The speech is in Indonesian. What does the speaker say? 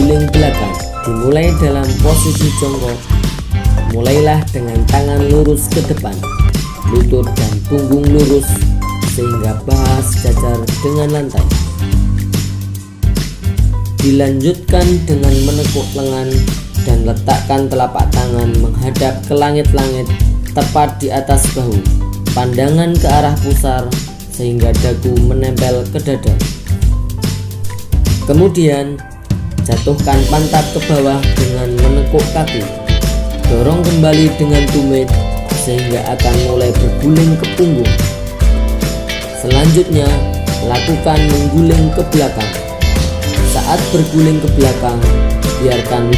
berguling belakang. Dimulai dalam posisi jongkok. Mulailah dengan tangan lurus ke depan, lutut dan punggung lurus sehingga paha sejajar dengan lantai. Dilanjutkan dengan menekuk lengan dan letakkan telapak tangan menghadap ke langit-langit tepat di atas bahu. Pandangan ke arah pusar sehingga dagu menempel ke dada. Kemudian jatuhkan pantat ke bawah dengan menekuk kaki. Dorong kembali dengan tumit sehingga akan mulai berguling ke punggung. Selanjutnya lakukan mengguling ke belakang. Saat berguling ke belakang, biarkan